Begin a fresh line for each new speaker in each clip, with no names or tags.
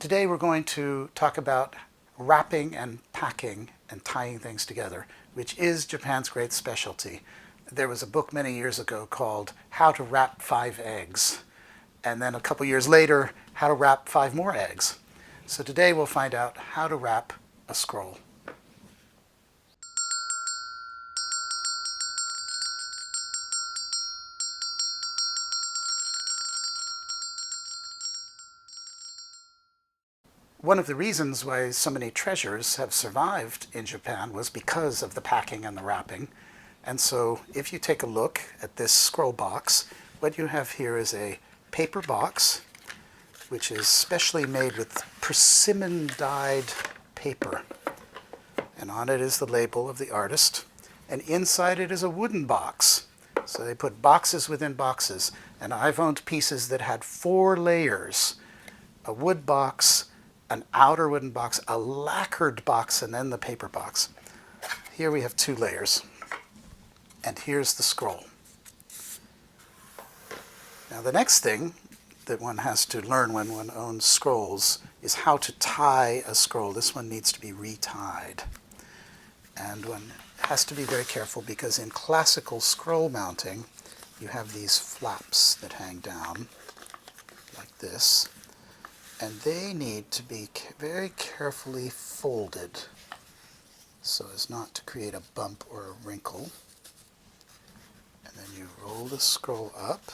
Today we're going to talk about wrapping and packing and tying things together, which is Japan's great specialty. There was a book many years ago called How to Wrap 5 Eggs, and then a couple years later, How to Wrap 5 More Eggs. So today we'll find out how to wrap a scroll. One of the reasons why so many treasures have survived in Japan was because of the packing and the wrapping. And so if you take a look at this scroll box, what you have here is a paper box, which is specially made with persimmon-dyed paper. And on it is the label of the artist. And inside it is a wooden box. So they put boxes within boxes. And I've owned pieces that had 4 layers. A wood box, an outer wooden box, a lacquered box, and then the paper box. Here we have 2 layers. And here's the scroll. Now the next thing that one has to learn when one owns scrolls is how to tie a scroll. This one needs to be retied. And one has to be very careful because in classical scroll mounting, you have these flaps that hang down like this. And they need to be very carefully folded so as not to create a bump or a wrinkle. And then you roll the scroll up,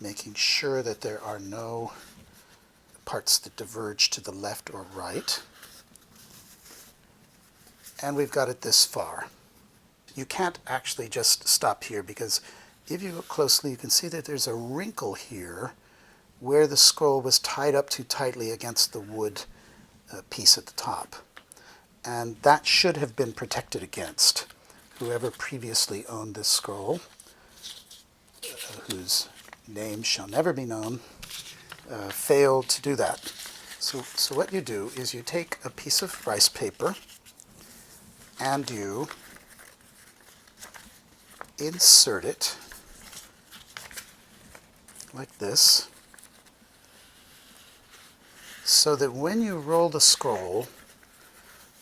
making sure that there are no parts that diverge to the left or right. And we've got it this far. You can't actually just stop here because if you look closely, you can see that there's a wrinkle here where the scroll was tied up too tightly against the wood piece at the top. And that should have been protected against. Whoever previously owned this scroll, whose name shall never be known, failed to do that. So what you do is you take a piece of rice paper and you insert it like this, so that when you roll the scroll,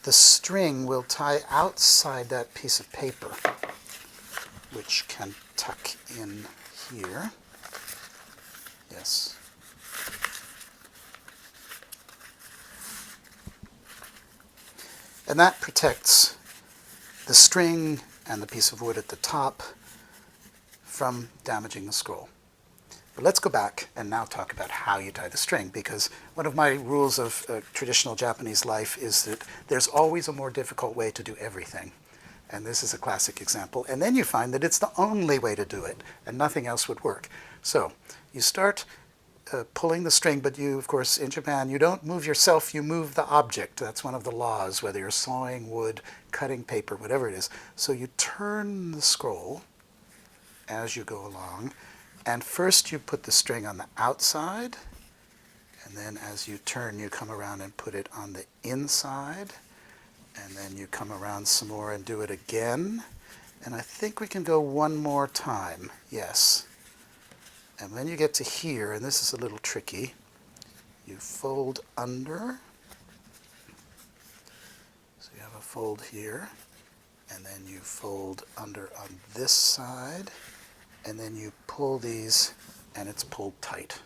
the string will tie outside that piece of paper, which can tuck in here. Yes. And that protects the string and the piece of wood at the top from damaging the scroll. But let's go back and now talk about how you tie the string, because one of my rules of traditional Japanese life is that there's always a more difficult way to do everything. And this is a classic example. And then you find that it's the only way to do it, and nothing else would work. So you start pulling the string, but you, of course, in Japan, you don't move yourself, you move the object. That's one of the laws, whether you're sawing wood, cutting paper, whatever it is. So you turn the scroll as you go along. And first you put the string on the outside, and then as you turn, you come around and put it on the inside, and then you come around some more and do it again. And I think we can go one more time. Yes. And when you get to here, and this is a little tricky, you fold under. So you have a fold here, and then you fold under on this side. And then you pull these, and it's pulled tight.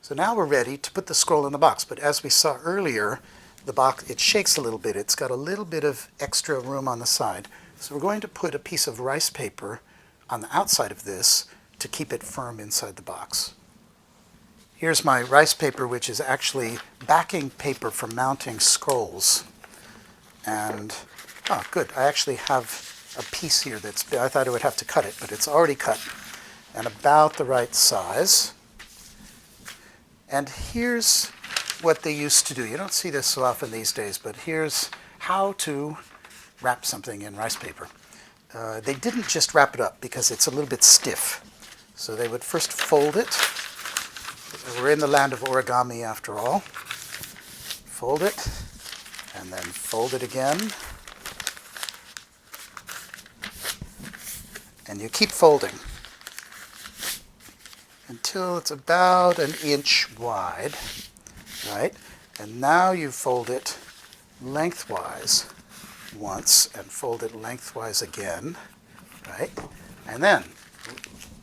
So now we're ready to put the scroll in the box. But as we saw earlier, the box, it shakes a little bit. It's got a little bit of extra room on the side. So we're going to put a piece of rice paper on the outside of this to keep it firm inside the box. Here's my rice paper, which is actually backing paper for mounting scrolls. And oh, good. I actually have a piece here that's, I thought I would have to cut it, but it's already cut and about the right size. And here's what they used to do. You don't see this so often these days, but here's how to wrap something in rice paper. They didn't just wrap it up because it's a little bit stiff. So they would first fold it. We're in the land of origami after all. Fold it, and then fold it again. And you keep folding. until it's about an inch wide, right? And now you fold it lengthwise once and fold it lengthwise again, right? And then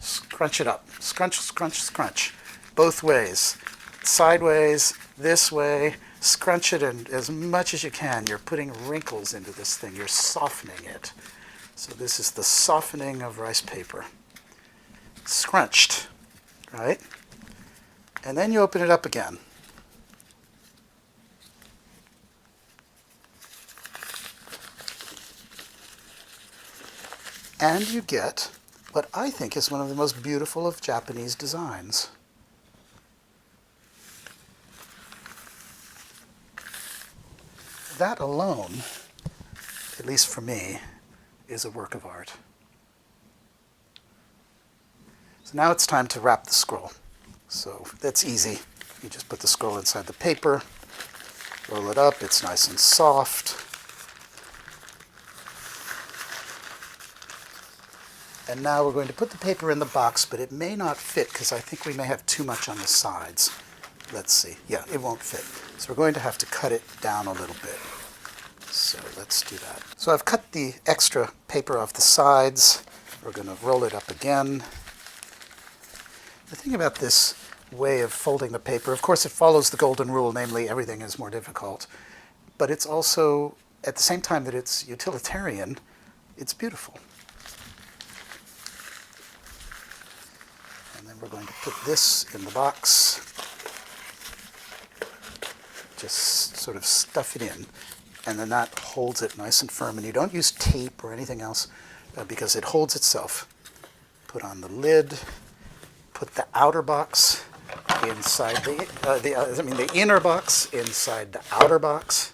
scrunch it up. Scrunch, scrunch, scrunch. Both ways. Sideways, this way. Scrunch it in as much as you can. You're putting wrinkles into this thing. You're softening it. So this is the softening of rice paper. Scrunched, right? And then you open it up again. And you get what I think is one of the most beautiful of Japanese designs. That alone, at least for me, is a work of art. So now it's time to wrap the scroll. So that's easy. You just put the scroll inside the paper, roll it up, it's nice and soft. And now we're going to put the paper in the box, but it may not fit because I think we may have too much on the sides. Let's see. Yeah, it won't fit. So we're going to have to cut it down a little bit. So let's do that. So I've cut the extra paper off the sides. We're going to roll it up again. The thing about this way of folding the paper, of course it follows the golden rule, namely everything is more difficult. But it's also, at the same time that it's utilitarian, it's beautiful. And then we're going to put this in the box. Just sort of stuff it in. And then that holds it nice and firm. And you don't use tape or anything else because it holds itself. Put on the lid. Put the outer box inside the inner box inside the outer box.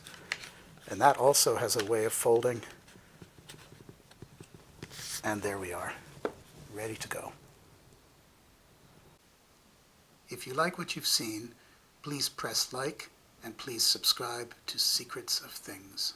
And that also has a way of folding. And there we are, ready to go. If you like what you've seen, please press like and please subscribe to Secrets of Things.